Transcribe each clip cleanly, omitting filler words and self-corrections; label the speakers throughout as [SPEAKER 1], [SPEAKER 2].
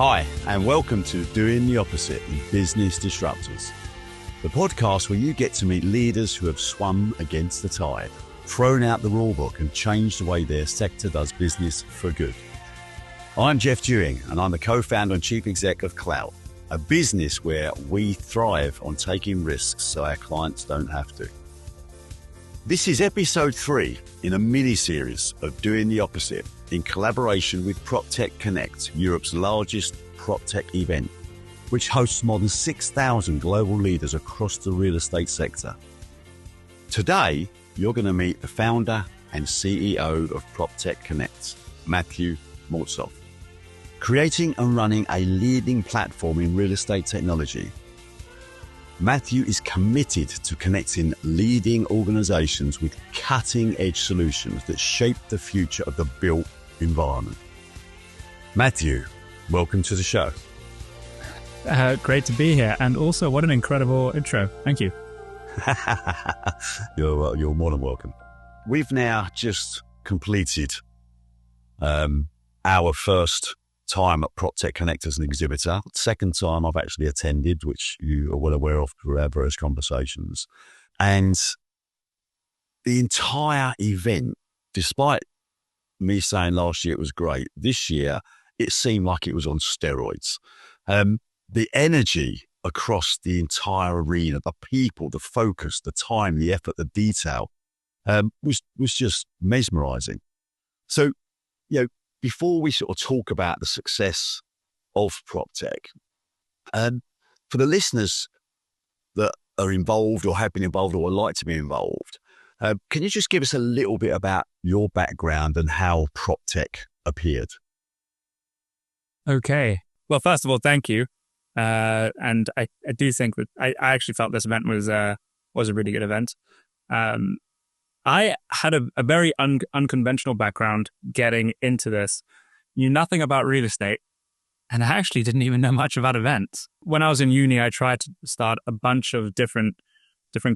[SPEAKER 1] Hi, and welcome to Doing the Opposite in Business Disruptors, the podcast where you get to meet leaders who have swum against the tide, thrown out the rulebook and changed the way their sector does business for good. I'm Jeff Dewing, and I'm the co-founder and chief exec of Cloud, a business where we thrive on taking risks so our clients don't have to. This is episode 3 in a mini-series of Doing the Opposite in collaboration with PropTech Connect, Europe's largest PropTech event, which hosts more than 6,000 global leaders across the real estate sector. Today, you're going to meet the founder and CEO of PropTech Connect, Maltzoff. Creating and running a leading platform in real estate technology, Matthew is committed to connecting leading organizations with cutting-edge solutions that shape the future of the built environment. Matthew, welcome to the show.
[SPEAKER 2] Great to be here. And also, what an incredible intro. Thank you.
[SPEAKER 1] You're more than welcome. We've now just completed our first time at PropTech Connect as an exhibitor. Second time I've actually attended, which you are well aware of through our various conversations. And the entire event, despite me saying last year it was great, this year it seemed like it was on steroids. The energy across the entire arena, the people, the focus, the time, the effort, the detail was just mesmerizing. So, before we sort of talk about the success of PropTech, for the listeners that are involved or have been involved or would like to be involved, can you just give us a little bit about your background and how PropTech appeared?
[SPEAKER 2] Okay. Well, first of all, thank you. And I do think that I actually felt this event was a really good event. I had a very unconventional background getting into this, knew nothing about real estate, and I actually didn't even know much about events. When I was in uni, I tried to start a bunch of different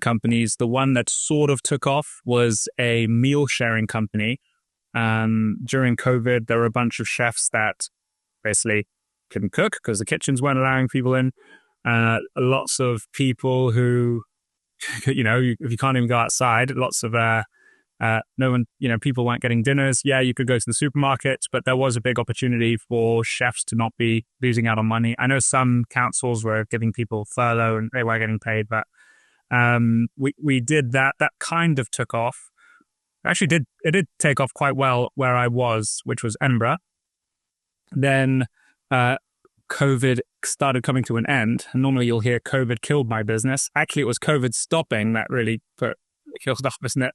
[SPEAKER 2] companies. The one that sort of took off was a meal sharing company. During COVID, there were a bunch of chefs that basically couldn't cook because the kitchens weren't allowing people in. Lots of people who, if you can't even go outside, lots of people weren't getting dinners. Yeah, you could go to the supermarket, but there was a big opportunity for chefs to not be losing out on money. I know some councils were giving people furlough and they were getting paid, but we did that. That kind of took off. Actually, it did take off quite well where I was, which was Edinburgh. Then COVID started coming to an end. And normally you'll hear COVID killed my business. Actually, it was COVID stopping that really killed our business.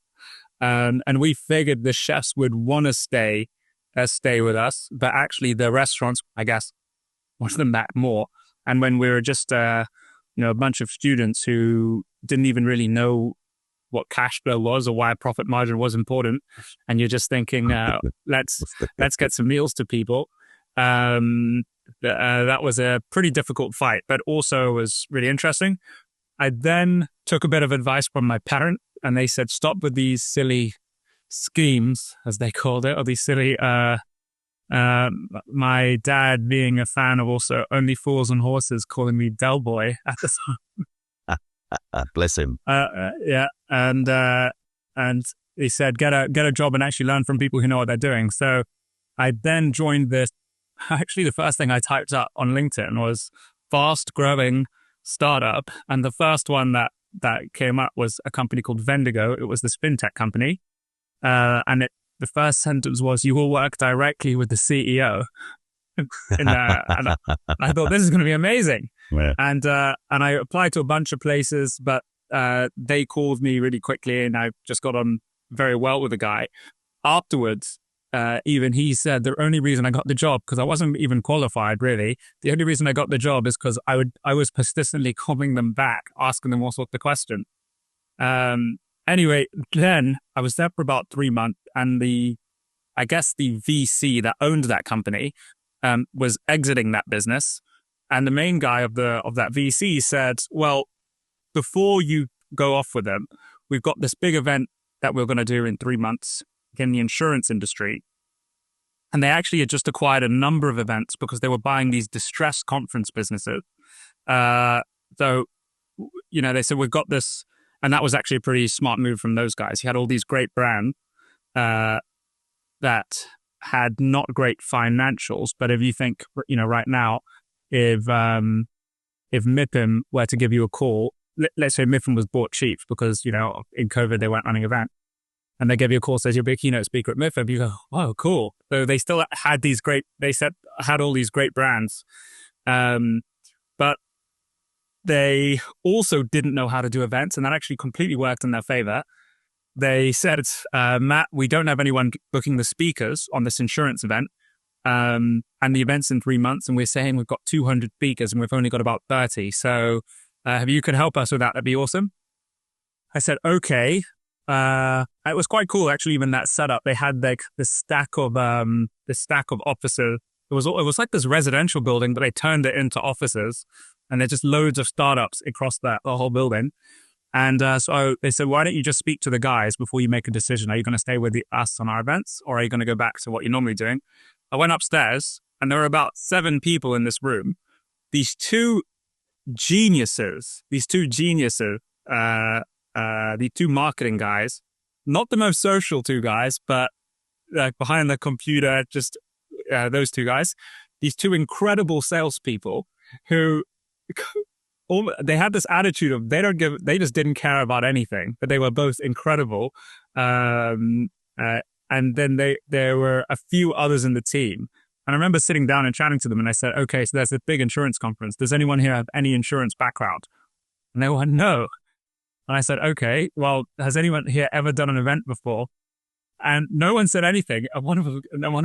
[SPEAKER 2] And we figured the chefs would want to stay with us, but actually the restaurants, I guess, wanted them back more. And when we were just a bunch of students who didn't even really know what cash flow was or why a profit margin was important, and you're just thinking, let's get some meals to people. That was a pretty difficult fight, but also was really interesting. I then took a bit of advice from my parent, and they said, stop with these silly schemes, as they called it, or these silly, my dad being a fan of also Only Fools and Horses, calling me Del Boy at the time.
[SPEAKER 1] Bless him.
[SPEAKER 2] Yeah. And he said, get a job and actually learn from people who know what they're doing. So I then joined this. Actually, the first thing I typed up on LinkedIn was fast growing startup. And the first one that came up was a company called Vendigo. It was this fintech company. And the first sentence was, you will work directly with the CEO. And I thought, this is going to be amazing. Yeah. And I applied to a bunch of places, but they called me really quickly and I just got on very well with the guy. Afterwards, even he said the only reason I got the job, because I wasn't even qualified really, the only reason I got the job is because I was persistently calling them back, asking them all sorts of questions. Anyway, then I was there for about 3 months, and the VC that owned that company was exiting that business, and the main guy of that VC said, well, before you go off with them, we've got this big event that we're going to do in 3 months in the insurance industry. And they actually had just acquired a number of events because they were buying these distressed conference businesses. So, they said, we've got this. And that was actually a pretty smart move from those guys. He had all these great brands that had not great financials. But if you think, right now, if MIPIM were to give you a call, let's say MIPIM was bought cheap because, in COVID, they weren't running events. And they give you a call, says you'll be a keynote speaker at MIPIM. You go, oh, cool. So they still had had all these great brands. But they also didn't know how to do events, and that actually completely worked in their favor. They said, Matt, we don't have anyone booking the speakers on this insurance event. And the event's in 3 months, and we're saying we've got 200 speakers and we've only got about 30. So if you could help us with that, that'd be awesome. I said, okay. It was quite cool, actually, even that setup. They had like this stack of offices. It was like this residential building, but they turned it into offices, and there's just loads of startups across the whole building. And so they said, why don't you just speak to the guys before you make a decision? Are you going to stay with us on our events, or are you going to go back to what you're normally doing? I went upstairs, and there were about 7 people in this room. These two geniuses, the 2 marketing guys, not the most social 2 guys, but behind the computer, just those 2 guys, these 2 incredible salespeople who they had this attitude of they just didn't care about anything, but they were both incredible. And then there were a few others in the team. And I remember sitting down and chatting to them, and I said, okay, so there's a big insurance conference. Does anyone here have any insurance background? And they went, no. And I said, okay, well, has anyone here ever done an event before? And no one said anything. And one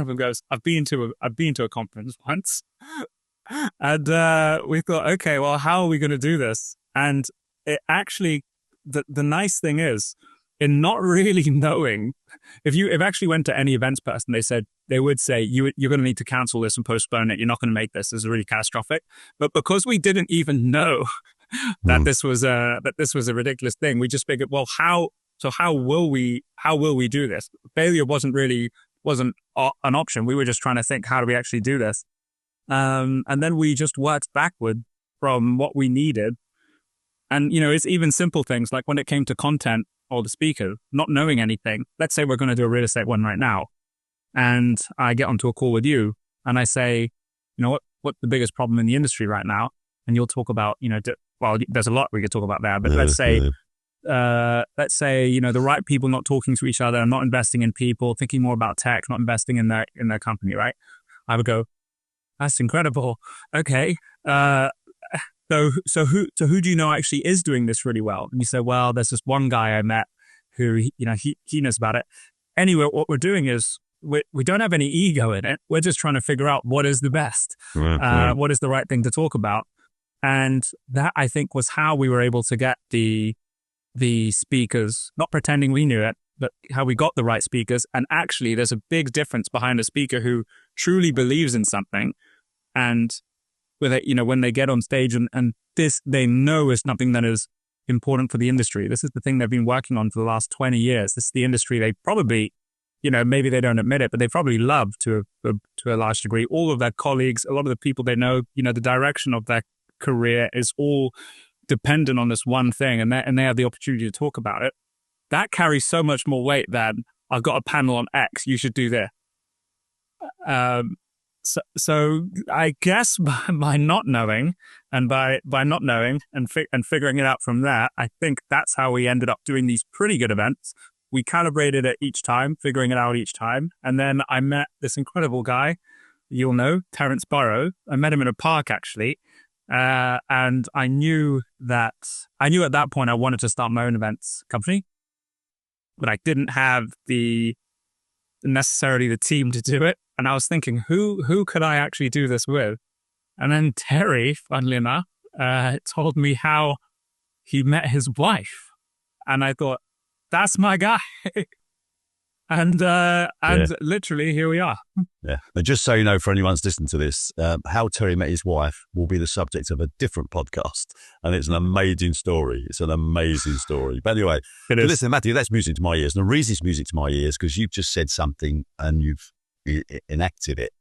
[SPEAKER 2] of them goes, I've been to a conference once. And we thought, okay, well, how are we going to do this? And it actually, the nice thing is, in not really knowing, if actually went to any events person, they would say, you're going to need to cancel this and postpone it. You're not going to make this. This is really catastrophic. But because we didn't even know that this was a ridiculous thing, we just figured, well, how will we do this? Failure wasn't an option. We were just trying to think, how do we actually do this? And then we just worked backward from what we needed. And, it's even simple things like when it came to content or the speaker, not knowing anything. Let's say we're going to do a real estate one right now. And I get onto a call with you and I say, what's the biggest problem in the industry right now? And you'll talk about, there's a lot we could talk about there, but let's say, the right people not talking to each other, not investing in people, thinking more about tech, not investing in their company, right? I would go, that's incredible. Okay. So who do you know actually is doing this really well? And you say, well, there's this one guy I met who, he knows about it. Anyway, what we're doing is we don't have any ego in it. We're just trying to figure out what is the best, what is the right thing to talk about. And that, I think, was how we were able to get the speakers, not pretending we knew it, but how we got the right speakers. And actually, there's a big difference behind a speaker who truly believes in something, and with it, when they get on stage and this they know is something that is important for the industry. This is the thing they've been working on for the last 20 years. This is the industry they probably, maybe they don't admit it, but they probably love to a large degree. All of their colleagues, a lot of the people they know, the direction of their career is all dependent on this one thing, and they have the opportunity to talk about it. That carries so much more weight than, I've got a panel on X, you should do this. So I guess by not knowing and by not knowing and figuring it out from there, I think that's how we ended up doing these pretty good events. We calibrated it each time, figuring it out each time. And then I met this incredible guy, you'll know, Terence Burrow. I met him in a park, actually. And I knew at that point I wanted to start my own events company, but I didn't have necessarily the team to do it. And I was thinking, who could I actually do this with? And then Terry, funnily enough, told me how he met his wife. And I thought, that's my guy. And literally, here we are.
[SPEAKER 1] Yeah. But just so you know, for anyone who's listening to this, how Terry met his wife will be the subject of a different podcast. And it's an amazing story. It's an amazing story. But anyway, listen, Matthew, that's music to my ears. And the reason it's music to my ears, because you've just said something and you've enacted it.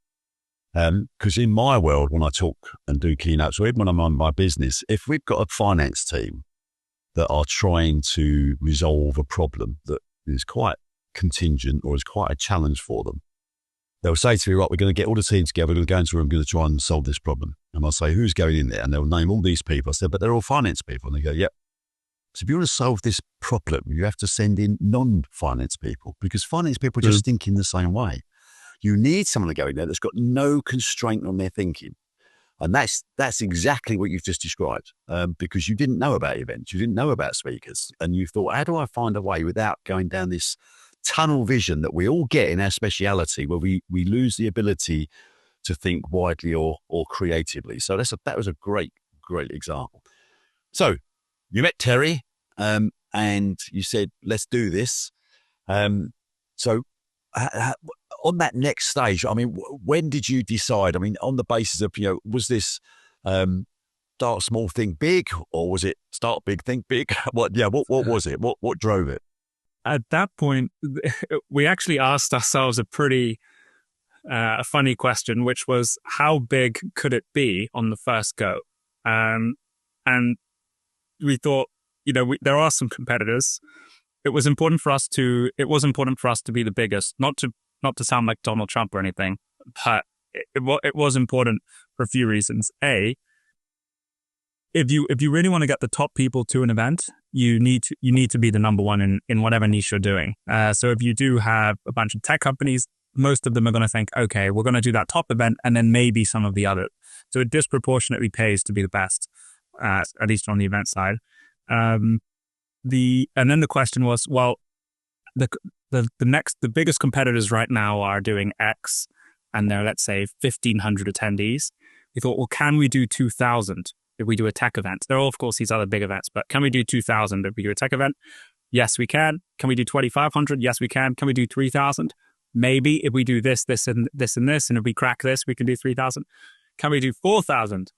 [SPEAKER 1] Because in my world, when I talk and do keynotes, or even when I'm on my business, if we've got a finance team that are trying to resolve a problem that is quite contingent or is quite a challenge for them, they'll say to me, right, we're going to get all the team together, we're going to go into a room, we're going to try and solve this problem. And I'll say, who's going in there? And they'll name all these people. I said, but they're all finance people. And they go, yep. So if you want to solve this problem, you have to send in non-finance people, because finance people just think in the same way. You need someone to go in there that's got no constraint on their thinking. And that's exactly what you've just described, because you didn't know about events, you didn't know about speakers, and you thought, how do I find a way without going down this tunnel vision that we all get in our speciality, where we lose the ability to think widely or creatively. So that was a great example. So you met Terry, and you said, let's do this. So on that next stage, I mean, when did you decide? I mean, on the basis of, was this start small, think big, or was it start big, think big? What was it? What drove it?
[SPEAKER 2] At that point, we actually asked ourselves a pretty funny question, which was, how big could it be on the first go? And we thought, there are some competitors. It was important for us to be the biggest, not to sound like Donald Trump or anything, but it was important for a few reasons. A, if you really want to get the top people to an event, you need to be the number one in whatever niche you're doing. So if you do have a bunch of tech companies, most of them are going to think, okay, we're going to do that top event and then maybe some of the others. So it disproportionately pays to be the best, at least on the event side. And then the question was, well, the biggest competitors right now are doing X, and they're, let's say, 1,500 attendees. We thought, well, can we do 2,000 if we do a tech event? There are, of course, these other big events, but can we do 2,000 if we do a tech event? Yes, we can. Can we do 2,500? Yes, we can. Can we do 3,000? Maybe if we do this, and this, and if we crack this, we can do 3,000. Can we do 4,000?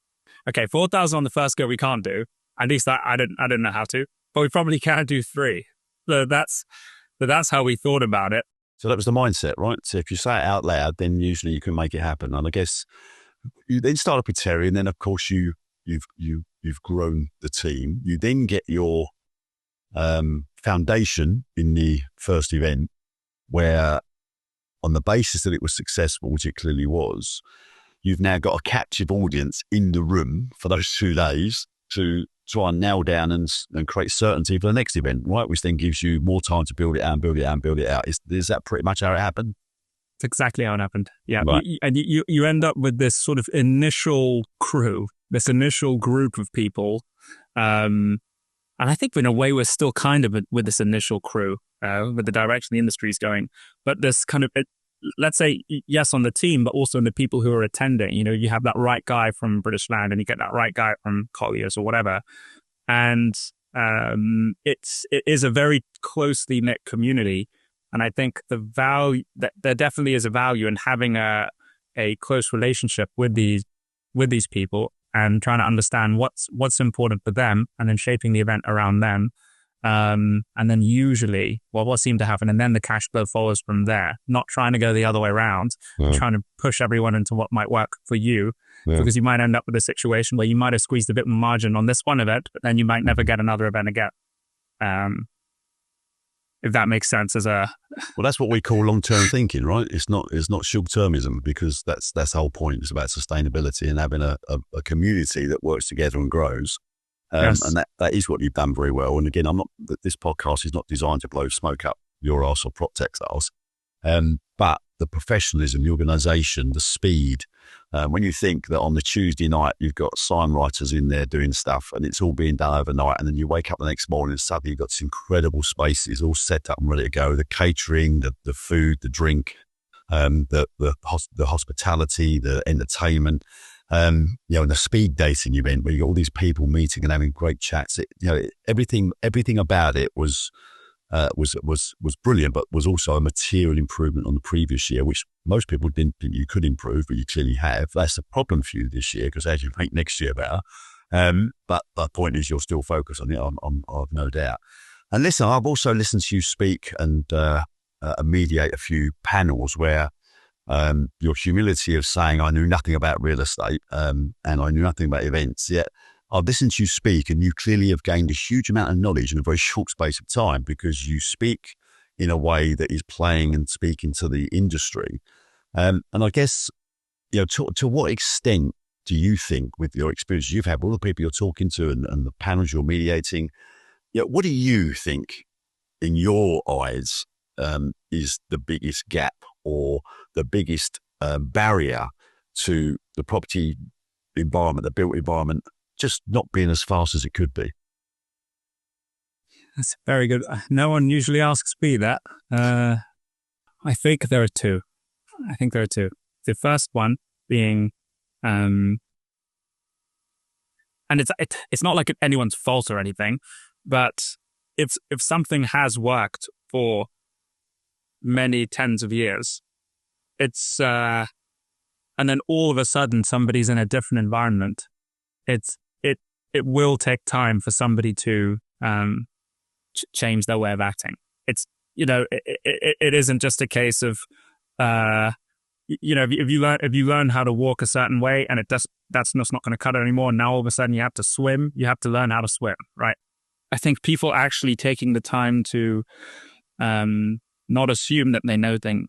[SPEAKER 2] Okay, 4,000 on the first go we can't do. At least I didn't know how to, but we probably can do 3. So that's how we thought about it.
[SPEAKER 1] So that was the mindset, right? So if you say it out loud, then usually you can make it happen. And I guess you then start up with Terry, and then of course you've grown the team. You then get your foundation in the first event, where on the basis that it was successful, which it clearly was, you've now got a captive audience in the room for those 2 days to try and nail down and create certainty for the next event, right? Which then gives you more time to build it out and build it out and build it out. Is that pretty much how it happened?
[SPEAKER 2] It's exactly how it happened. Yeah.
[SPEAKER 1] Right.
[SPEAKER 2] And you end up with this sort of initial crew, this initial group of people. And I think in a way we're still kind of with this initial crew, with the direction the industry is going. But this kind of, let's say, yes, on the team, but also in the people who are attending. You have that right guy from British Land, and you get that right guy from Collier's or whatever. And it is a very closely knit community. And I think the value that there definitely is a value in having a close relationship with these people and trying to understand what's important for them, and then shaping the event around them. And then usually, what seemed to happen, and then the cash flow follows from there, not trying to go the other way around, trying to push everyone into what might work for you, because you might end up with a situation where you might have squeezed a bit more margin on this one event, but then you might never get another event again. If that makes sense well,
[SPEAKER 1] that's what we call long-term thinking, right? It's not short-termism, because that's the whole point. It's about sustainability and having a community that works together and grows.
[SPEAKER 2] Yes.
[SPEAKER 1] And that is what you've done very well. And again, this podcast is not designed to blow smoke up your arse or PropTech's arse. But the professionalism, the organisation, the speed. When you think that on the Tuesday night, you've got sign writers in there doing stuff, and it's all being done overnight, and then you wake up the next morning and suddenly you've got this incredible spaces all set up and ready to go. The catering, the food, the drink, the hospitality, the entertainment. And the speed dating event where you got all these people meeting and having great chats. Everything about it was brilliant, but was also a material improvement on the previous year, which most people didn't think you could improve, but you clearly have. That's a problem for you this year, because as you make next year better. But the point is, you're still focused on it. I've no doubt. And listen, I've also listened to you speak and mediate a few panels where your humility of saying, I knew nothing about real estate and I knew nothing about events, yet I've listened to you speak and you clearly have gained a huge amount of knowledge in a very short space of time because you speak in a way that is playing and speaking to the industry. And I guess, to what extent do you think, with your experience you've had, all the people you're talking to and the panels you're mediating, what do you think, in your eyes, is the biggest gap or the biggest barrier to the property environment, the built environment, just not being as fast as it could be?
[SPEAKER 2] That's very good. No one usually asks me that. I think there are two. The first one being, and it's not like anyone's fault or anything, but if something has worked for many tens of years, it's and then all of a sudden somebody's in a different environment, it will take time for somebody to change their way of acting. It's it isn't just a case of if you learn how to walk a certain way and that's not going to cut it anymore. Now all of a sudden you have to swim. You have to learn how to swim, right? I think people actually taking the time to not assume that they know things,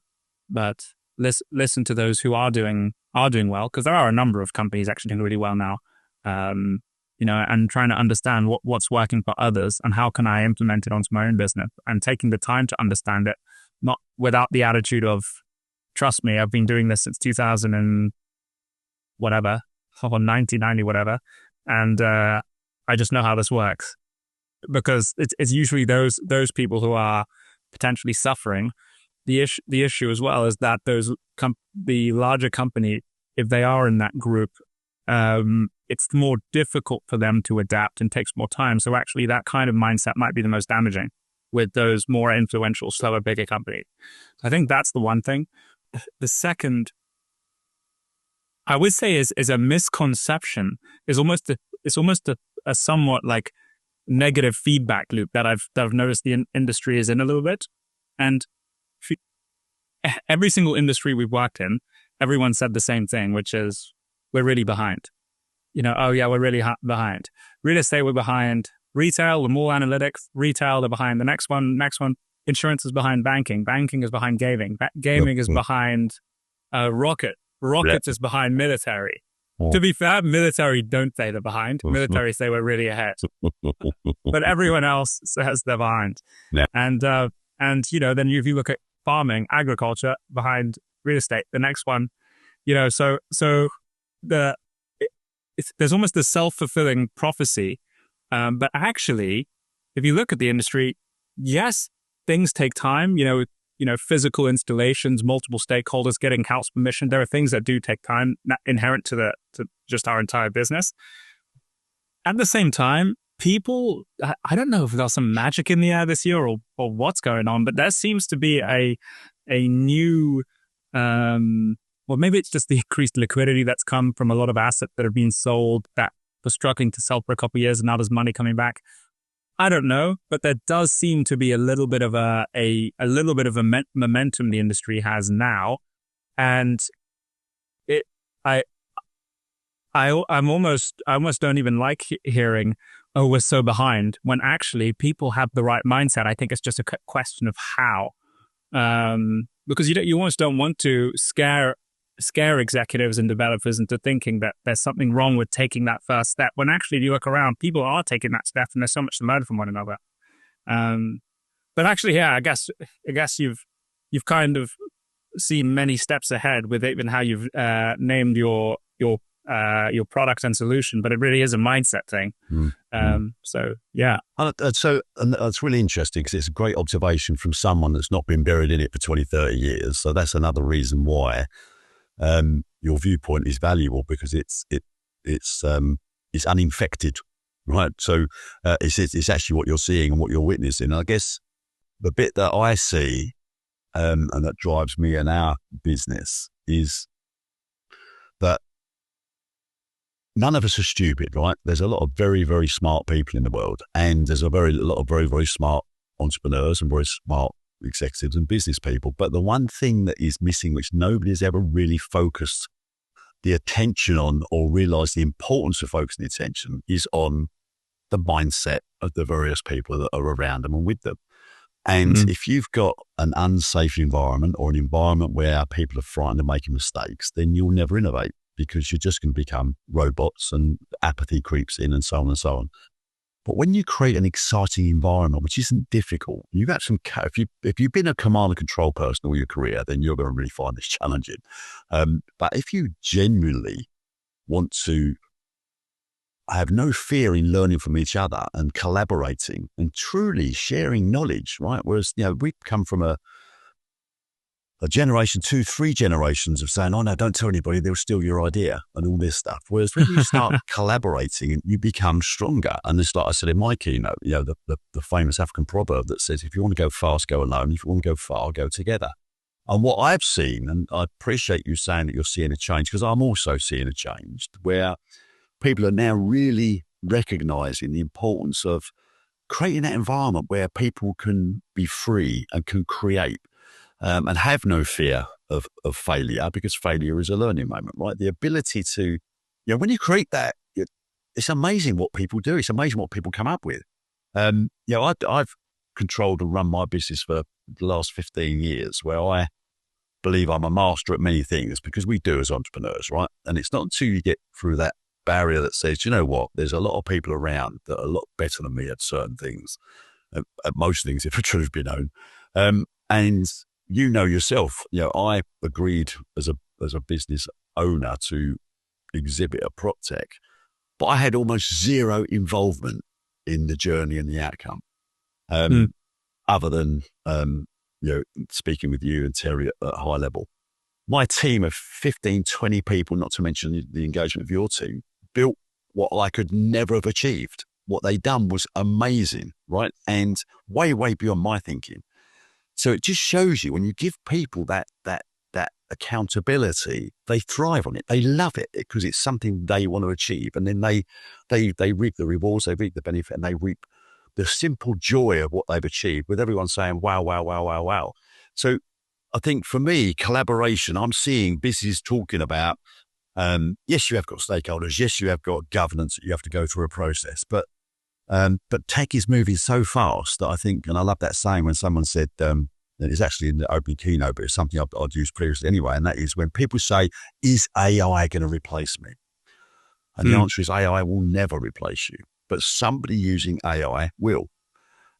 [SPEAKER 2] but listen to those who are doing well, because there are a number of companies actually doing really well now. And trying to understand what's working for others and how can I implement it onto my own business, and taking the time to understand it, not without the attitude of, trust me, I've been doing this since 2000 and whatever, or 1990, whatever. And I just know how this works, because it's usually those people who are potentially suffering. The issue as well is that the larger company, if they are in that group, it's more difficult for them to adapt and takes more time. So actually that kind of mindset might be the most damaging with those more influential, slower, bigger companies. I think that's the one thing. The second, I would say, is a misconception. It's almost a somewhat like negative feedback loop that I've noticed the industry is in a little bit. And every single industry we've worked in, everyone said the same thing, which is, we're really behind. Oh yeah, we're really behind. Real estate, we're behind. Retail, we're more analytics. Retail, they're behind. The next one. Insurance is behind banking. Banking is behind gaming. Gaming is behind rockets. Rockets is behind military. To be fair, military don't say they're behind. Military say we're really ahead. But everyone else says they're behind. Yeah. And then if you look at farming, agriculture, behind real estate. The next one, so there's almost a self-fulfilling prophecy. But actually, if you look at the industry, yes, things take time. Physical installations, multiple stakeholders, getting council permission. There are things that do take time, not inherent to just our entire business. At the same time, people, I don't know if there's some magic in the air this year or what's going on, but there seems to be a new, well, maybe it's just the increased liquidity that's come from a lot of assets that have been sold that were struggling to sell for a couple of years, and now there's money coming back. I don't know, but there does seem to be a little bit of a momentum the industry has now, and I almost don't even like hearing, oh, we're so behind, when actually people have the right mindset. I think it's just a question of how, because you almost don't want to scare executives and developers into thinking that there's something wrong with taking that first step, when actually, if you look around, people are taking that step and there's so much to learn from one another. But actually, yeah, I guess you've kind of seen many steps ahead with even how you've named your product and solution, but it really is a mindset thing. So yeah.
[SPEAKER 1] And that's really interesting, because it's a great observation from someone that's not been buried in it for 20, 30 years. So that's another reason why your viewpoint is valuable, because it's uninfected, right? So it's actually what you're seeing and what you're witnessing. And I guess the bit that I see and that drives me and our business is that none of us are stupid, right? There's a lot of very, very smart people in the world, and there's a lot of very, very smart entrepreneurs and very smart executives and business people. But the one thing that is missing, which nobody has ever really focused the attention on or realized the importance of focusing the attention, is on the mindset of the various people that are around them and with them. And if you've got an unsafe environment or an environment where people are frightened of making mistakes, then you'll never innovate, because you're just going to become robots and apathy creeps in and so on and so on. But when you create an exciting environment, which isn't difficult, you've got some, if you've been a command and control person all your career, then you're going to really find this challenging. But if you genuinely want to have no fear in learning from each other and collaborating and truly sharing knowledge, right? Whereas, we come from a generation, 2, 3 generations of saying, oh no, don't tell anybody, they'll steal your idea and all this stuff. Whereas when you start collaborating, you become stronger. And it's like I said in my keynote, the famous African proverb that says, if you want to go fast, go alone. If you want to go far, go together. And what I've seen, and I appreciate you saying that you're seeing a change, because I'm also seeing a change where people are now really recognizing the importance of creating that environment where people can be free and can create and have no fear of failure, because failure is a learning moment, right? The ability to, when you create that, it's amazing what people do. It's amazing what people come up with. I've controlled and run my business for the last 15 years, where I believe I'm a master at many things, because we do as entrepreneurs, right? And it's not until you get through that barrier that says, you know what, there's a lot of people around that are a lot better than me at certain things, at most things, if the truth be known. And yourself, I agreed as a business owner to exhibit at PropTech, but I had almost zero involvement in the journey and the outcome, other than, speaking with you and Terry at a high level. My team of 15, 20 people, not to mention the engagement of your team, built what I could never have achieved. What they done was amazing, right? And way, way beyond my thinking. So it just shows you, when you give people that accountability, they thrive on it. They love it because it's something they want to achieve. And then they reap the rewards, they reap the benefit, and they reap the simple joy of what they've achieved, with everyone saying, wow, wow, wow, wow, wow. So I think for me, collaboration, I'm seeing businesses talking about, yes, you have got stakeholders. Yes, you have got governance that you have to go through a process, but tech is moving so fast that I think, and I love that saying when someone said, it's actually in the opening keynote, but it's something I'd used previously anyway. And that is when people say, is AI going to replace me? And the answer is AI will never replace you, but somebody using AI will.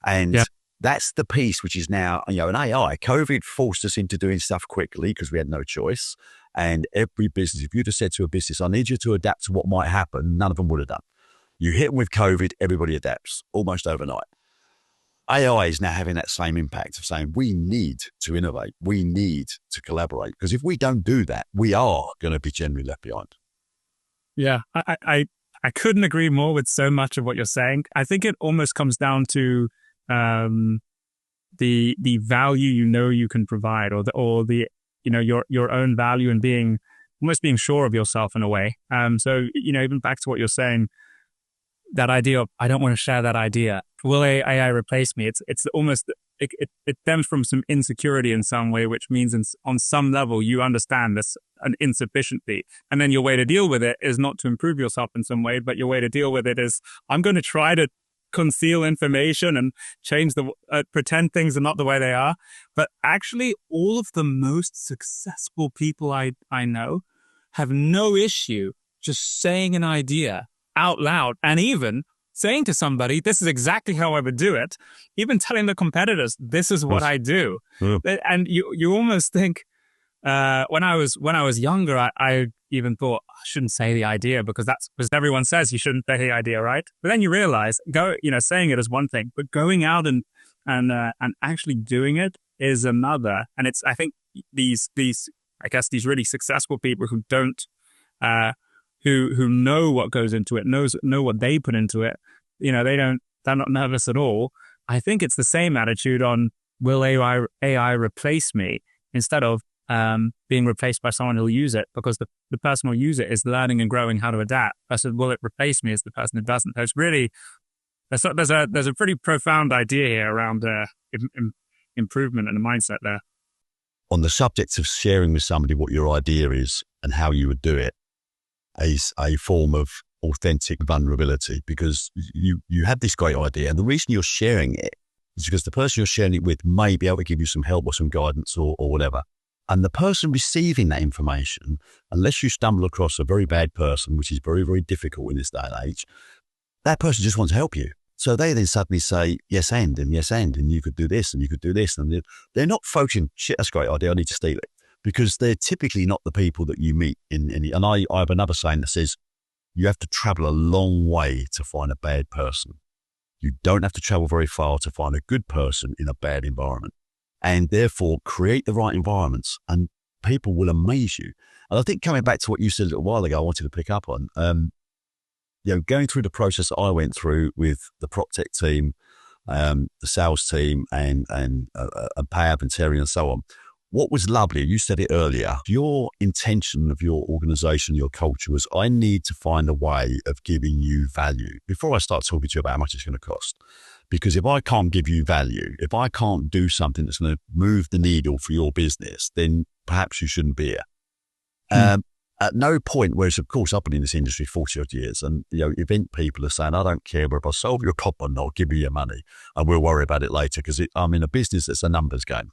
[SPEAKER 1] And that's the piece which is now, an AI. COVID forced us into doing stuff quickly because we had no choice. And every business, if you'd have said to a business, I need you to adapt to what might happen, none of them would have done. You hit them with COVID, everybody adapts almost overnight. AI is now having that same impact of saying, we need to innovate. We need to collaborate. Because if we don't do that, we are going to be generally left behind.
[SPEAKER 2] Yeah, I couldn't agree more with so much of what you're saying. I think it almost comes down to the value you can provide, or the your own value, and being sure of yourself in a way. So even back to what you're saying, that idea of, I don't want to share that idea. Will AI replace me? It's almost, it stems from some insecurity in some way, which means on some level you understand this an insufficiency. And then your way to deal with it is not to improve yourself in some way, but your way to deal with it is, I'm going to try to conceal information and change pretend things are not the way they are. But actually, all of the most successful people I know have no issue just saying an idea out loud, and even saying to somebody, this is exactly how I would do it, even telling the competitors, this is what I do. And you almost think, when I was younger, I even thought, I shouldn't say the idea because everyone says you shouldn't say the idea, right? But then you realize, saying it is one thing, but going out and actually doing it is another. And I think these really successful people who don't, who know what goes into it, know what they put into it, they're not nervous at all. I think it's the same attitude on, will AI replace me, instead of being replaced by someone who'll use it, because the person who'll use it is learning and growing how to adapt. Versus, will it replace me, as the person who doesn't. So it's really, there's a pretty profound idea here around improvement and a mindset there.
[SPEAKER 1] On the subject of sharing with somebody what your idea is and how you would do it is a form of authentic vulnerability, because you have this great idea, and the reason you're sharing it is because the person you're sharing it with may be able to give you some help or some guidance or whatever. And the person receiving that information, unless you stumble across a very bad person, which is very, very difficult in this day and age, that person just wants to help you. So they then suddenly say, yes, and you could do this, and you could do this. And they're not focusing, shit, that's a great idea, I need to steal it. Because they're typically not the people that you meet in any. And I have another saying that says, you have to travel a long way to find a bad person. You don't have to travel very far to find a good person in a bad environment. And therefore, create the right environments and people will amaze you. And I think coming back to what you said a little while ago, I wanted to pick up on, going through the process that I went through with the PropTech team, the sales team, and Pab and Terry and so on. What was lovely, you said it earlier, your intention of your organization, your culture was, I need to find a way of giving you value before I start talking to you about how much it's going to cost. Because if I can't give you value, if I can't do something that's going to move the needle for your business, then perhaps you shouldn't be here. At no point, whereas of course I've been in this industry 40 odd years, and event people are saying, I don't care if I solve your problem or not, give me your money and we'll worry about it later, because I'm in a business that's a numbers game.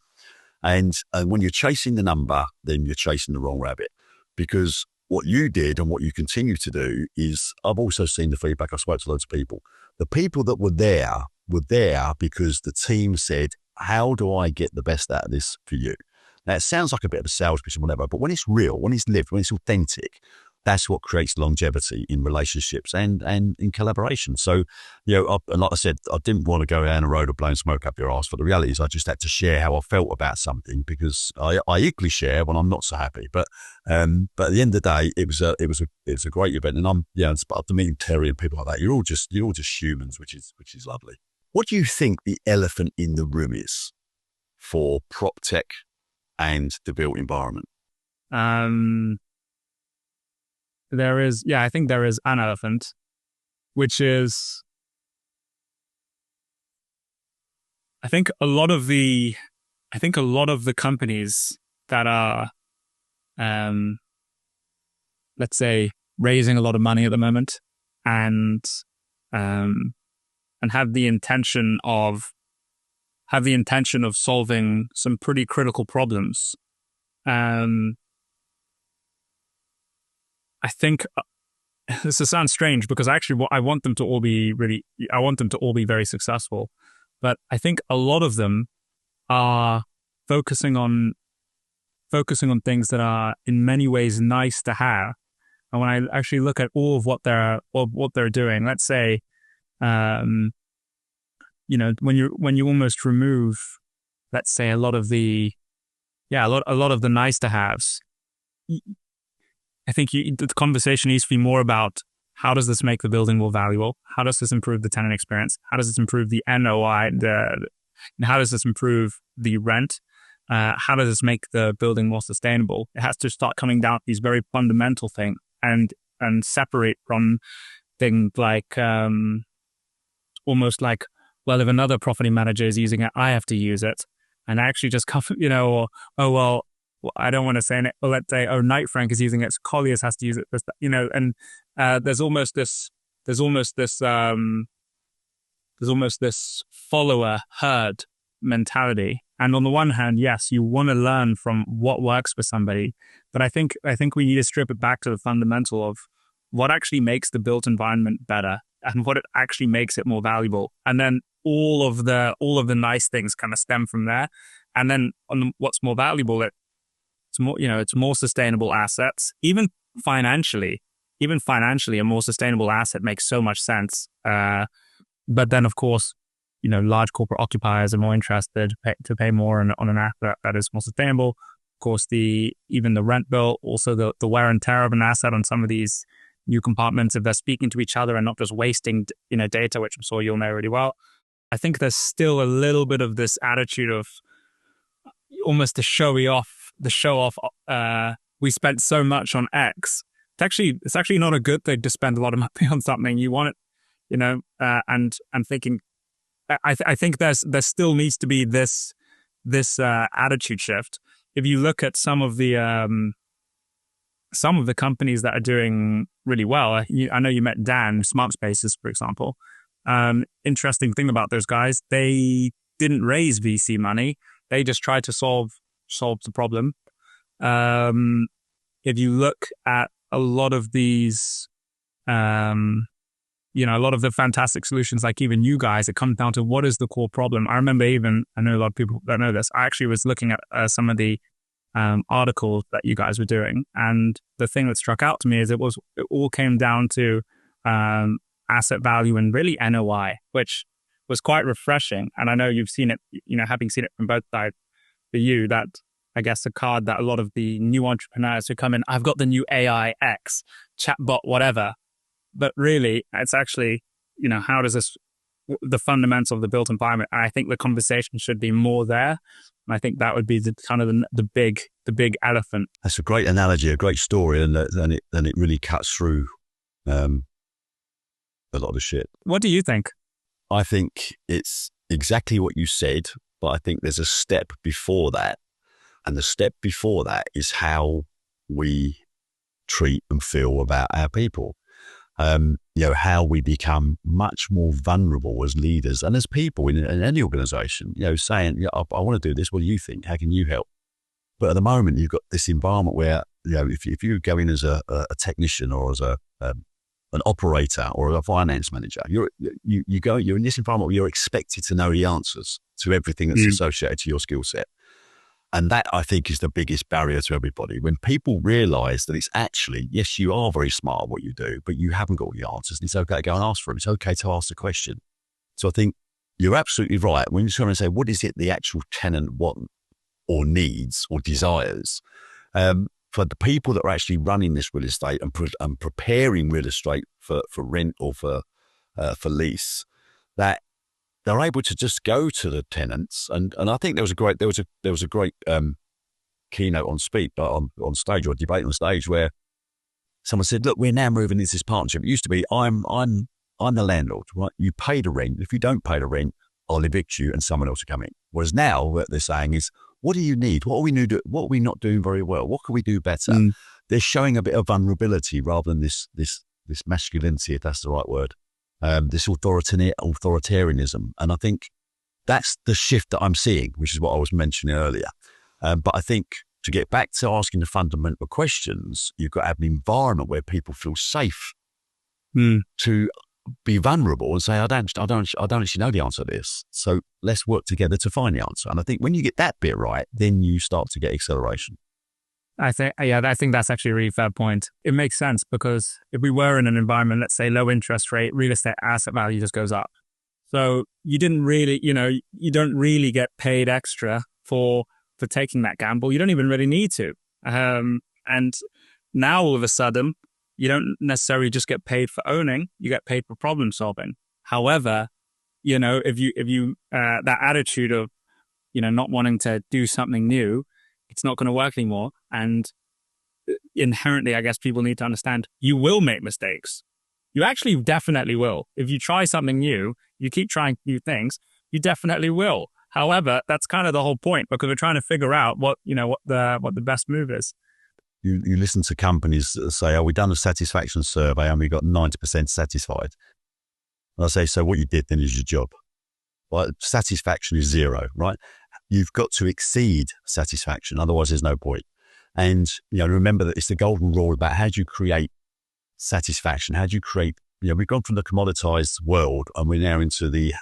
[SPEAKER 1] And when you're chasing the number, then you're chasing the wrong rabbit, because what you did and what you continue to do is, I've also seen the feedback. I spoke to loads of people. The people that were there because the team said, how do I get the best out of this for you? Now, it sounds like a bit of a sales pitch and whatever, but when it's real, when it's lived, when it's authentic, that's what creates longevity in relationships and in collaboration. So, like I said, I didn't want to go down a road of blowing smoke up your ass, but the reality is I just had to share how I felt about something, because I equally share when I'm not so happy. But at the end of the day, it was a great event, and after meeting Terry and people like that, you're all just humans, which is lovely. What do you think the elephant in the room is for PropTech and the built environment?
[SPEAKER 2] I think there is an elephant, which is, I think a lot of the companies that are, let's say, raising a lot of money at the moment and have the intention of solving some pretty critical problems. I think this sounds strange, because actually I want them to all be very successful. But I think a lot of them are focusing on things that are in many ways nice to have. And when I actually look at all of what they're doing, let's say, when you almost remove, let's say, a lot of the nice to haves, I think the conversation needs to be more about, how does this make the building more valuable? How does this improve the tenant experience? How does this improve the NOI? How does this improve the rent? How does this make the building more sustainable? It has to start coming down to these very fundamental things and separate from things like almost like, well, if another property manager is using it, I have to use it, and actually just come, or I don't want to say it. Or let's say, Knight Frank is using it, so Colliers has to use it. And there's almost this follower herd mentality. And on the one hand, yes, you want to learn from what works for somebody, but I think we need to strip it back to the fundamental of what actually makes the built environment better and what it actually makes it more valuable. And then all of the nice things kind of stem from there. And then on what's more valuable, it's more sustainable assets. Even financially, a more sustainable asset makes so much sense. But then, of course, large corporate occupiers are more interested to pay more on an asset that is more sustainable. Of course, even the rent bill, also the wear and tear of an asset on some of these new compartments, if they're speaking to each other and not just wasting data, which I'm sure you'll know really well. I think there's still a little bit of this attitude of almost the show off. We spent so much on X. It's actually not a good thing to spend a lot of money on something. You want it, and I'm thinking, I think there still needs to be this this attitude shift. If you look at some of the companies that are doing really well, I know you met Dan, Smart Spaces, for example. Interesting thing about those guys, they didn't raise VC money. They just tried to solve the problem. If you look at a lot of these, a lot of the fantastic solutions, like even you guys, it comes down to what is the core problem. I remember I know a lot of people don't know this. I actually was looking at some of the articles that you guys were doing, and the thing that struck out to me is it all came down to asset value and really NOI, which was quite refreshing. And I know you've seen it, having seen it from both sides for you, that I guess a card that a lot of the new entrepreneurs who come in, I've got the new AI X, chatbot, whatever. But really, it's actually, how does the fundamentals of the built environment? And I think the conversation should be more there. And I think that would be the big elephant.
[SPEAKER 1] That's a great analogy, a great story, and it really cuts through a lot of shit.
[SPEAKER 2] What do you think?
[SPEAKER 1] I think it's exactly what you said, but I think there's a step before that. And the step before that is how we treat and feel about our people. How we become much more vulnerable as leaders and as people in any organization, saying, I want to do this. What do you think? How can you help? But at the moment, you've got this environment where, if you go in as a technician or as an operator or a finance manager, you're in this environment where you're expected to know the answers to everything that's associated to your skill set. And that, I think, is the biggest barrier to everybody. When people realize that it's actually, yes, you are very smart at what you do, but you haven't got all the answers. And it's okay to go and ask for them. It's okay to ask the question. So I think you're absolutely right. When you're trying to say, what is it the actual tenant wants or needs or desires? For the people that are actually running this real estate and preparing real estate for rent or for lease, that they're able to just go to the tenants, and I think there was a great keynote on stage or debate on stage where someone said, "Look, we're now moving into this partnership. It used to be I'm the landlord, right? You pay the rent. If you don't pay the rent, I'll evict you, and someone else will come in." Whereas now what they're saying is, "What do you need? What are we not doing very well? What can we do better?" They're showing a bit of vulnerability rather than this masculinity, if that's the right word. This authoritarianism. And I think that's the shift that I'm seeing, which is what I was mentioning earlier. But I think to get back to asking the fundamental questions, you've got to have an environment where people feel safe to be vulnerable and say, I don't actually know the answer to this. So let's work together to find the answer. And I think when you get that bit right, then you start to get acceleration.
[SPEAKER 2] I think that's actually a really fair point. It makes sense because if we were in an environment, let's say low interest rate, real estate asset value just goes up. So you don't really get paid extra for taking that gamble. You don't even really need to. And now all of a sudden, you don't necessarily just get paid for owning, you get paid for problem solving. However, if you that attitude of, not wanting to do something new, it's not going to work anymore. And inherently, I guess people need to understand you will make mistakes. You actually definitely will. If you try something new, you keep trying new things, you definitely will. However, that's kind of the whole point because we're trying to figure out what the best move is.
[SPEAKER 1] You listen to companies that say, we've done a satisfaction survey and we got 90% satisfied. And I say, so what you did then is your job. Well, satisfaction is 0, right? You've got to exceed satisfaction. Otherwise, there's no point. And, remember that it's the golden rule about how do you create satisfaction? How do you create, we've gone from the commoditized world and we're now into the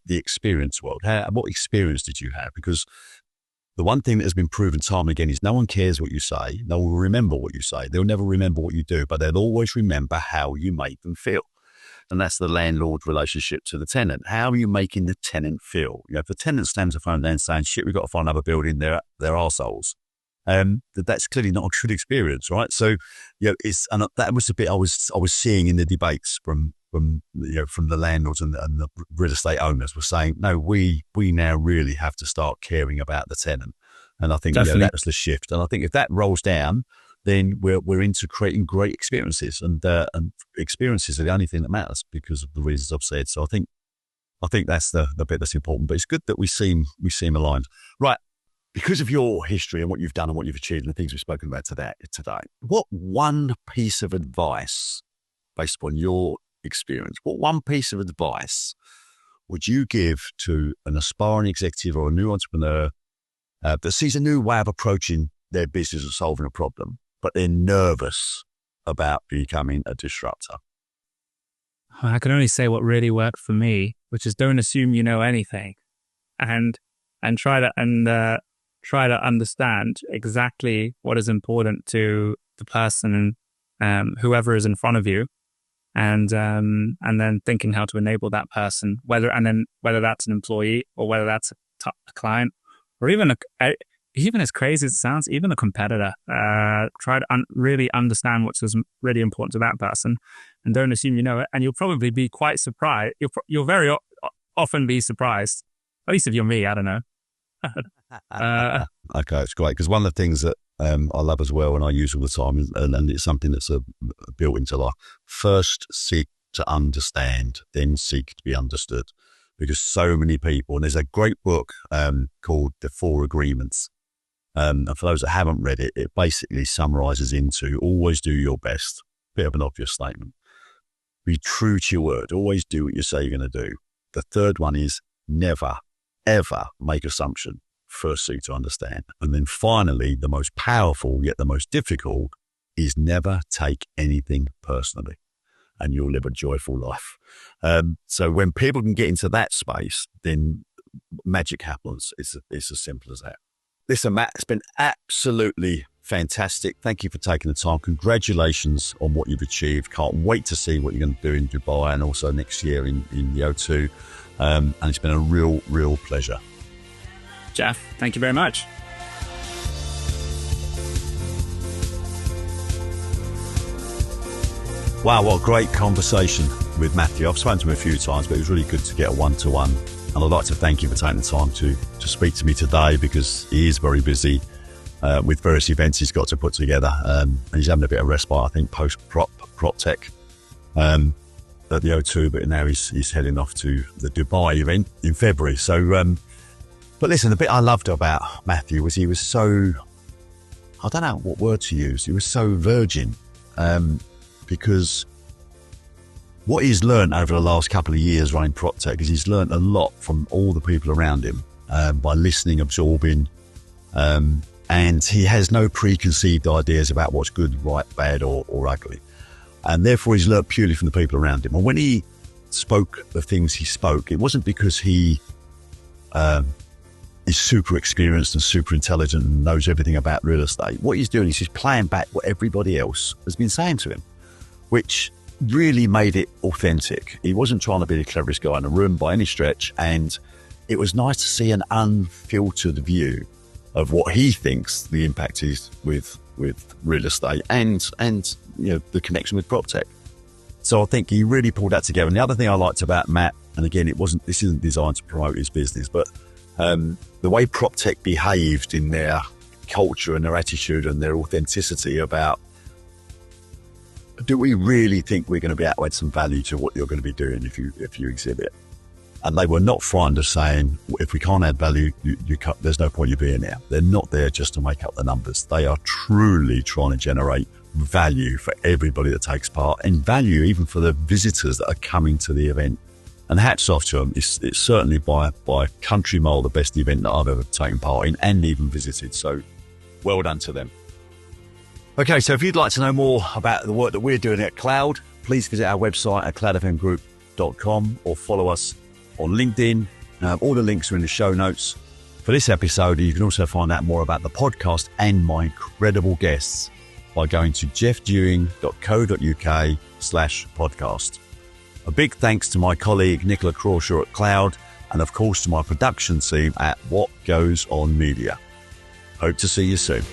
[SPEAKER 1] experience world. What experience did you have? Because the one thing that has been proven time and again is no one cares what you say. No one will remember what you say. They'll never remember what you do, but they'll always remember how you make them feel. And that's the landlord relationship to the tenant. How are you making the tenant feel? If the tenant stands the phone down saying, shit, we've got to find another building, they're arseholes. That's clearly not a good experience, right? So, that was the bit I was seeing in the debates from the landlords and the real estate owners were saying, no, we now really have to start caring about the tenant. And I think that was the shift. And I think if that rolls down, then we're into creating great experiences, and experiences are the only thing that matters because of the reasons I've said. So I think that's the bit that's important. But it's good that we seem aligned. Right, because of your history and what you've done and what you've achieved and the things we've spoken about today, what one piece of advice, based upon your experience, what one piece of advice would you give to an aspiring executive or a new entrepreneur that sees a new way of approaching their business or solving a problem, but they're nervous about becoming a disruptor?
[SPEAKER 2] I can only say what really worked for me, which is don't assume you know anything, and try to understand exactly what is important to the person and whoever is in front of you, and then thinking how to enable that person, whether that's an employee or whether that's a client, or even even as crazy as it sounds, even a competitor. Try to really understand what's really important to that person, and don't assume you know it. And you'll probably be quite surprised. You'll very often be surprised. At least if you're me, I don't know.
[SPEAKER 1] Okay, it's great, because one of the things that I love as well and I use all the time, and it's something that's built into life. First, seek to understand, then seek to be understood. Because so many people, and there's a great book called The Four Agreements. And for those that haven't read it, it basically summarizes into always do your best. Bit of an obvious statement. Be true to your word. Always do what you say you're going to do. The third one is never, ever make assumption. First, seek to understand. And then finally, the most powerful yet the most difficult is never take anything personally, and you'll live a joyful life. So when people can get into that space, then magic happens. It's as simple as that. Listen, Matt, it's been absolutely fantastic. Thank you for taking the time. Congratulations on what you've achieved. Can't wait to see what you're going to do in Dubai and also next year in the O2. And it's been a real pleasure.
[SPEAKER 2] Jeff, thank you very much.
[SPEAKER 1] Wow, what a great conversation with Matthew. I've spoken to him a few times, but it was really good to get a one-to-one. And I'd like to thank you for taking the time to speak to me today, because he is very busy with various events he's got to put together. And he's having a bit of respite, I think, post-PropTech at the O2, but now he's heading off to the Dubai event in February. So, but listen, the bit I loved about Matthew was he was so, I don't know what word to use, he was so virgin, because what he's learned over the last couple of years running PropTech is he's learned a lot from all the people around him by listening, absorbing, and he has no preconceived ideas about what's good, right, bad, or ugly. And therefore, he's learned purely from the people around him. And when he spoke the things he spoke, it wasn't because he is super experienced and super intelligent and knows everything about real estate. What he's doing is he's playing back what everybody else has been saying to him, which really made it authentic. He wasn't trying to be the cleverest guy in the room by any stretch. And it was nice to see an unfiltered view of what he thinks the impact is with real estate and you know, the connection with PropTech. So I think he really pulled that together. And the other thing I liked about Matt, and again, this isn't designed to promote his business, but the way PropTech behaved in their culture and their attitude and their authenticity about, do we really think we're going to be able to add some value to what you're going to be doing if you exhibit? And they were not frightened of saying, if we can't add value, there's no point you being there. They're not there just to make up the numbers. They are truly trying to generate value for everybody that takes part, and value even for the visitors that are coming to the event. And hats off to them. It's certainly by country mile the best event that I've ever taken part in and even visited. So well done to them. Okay, so if you'd like to know more about the work that we're doing at Cloud, please visit our website at cloudfmgroup.com or follow us on LinkedIn. All the links are in the show notes for this episode. You can also find out more about the podcast and my incredible guests by going to jeffdewing.co.uk/podcast. A big thanks to my colleague Nicola Crawshaw at Cloud, and of course to my production team at What Goes On Media. Hope to see you soon.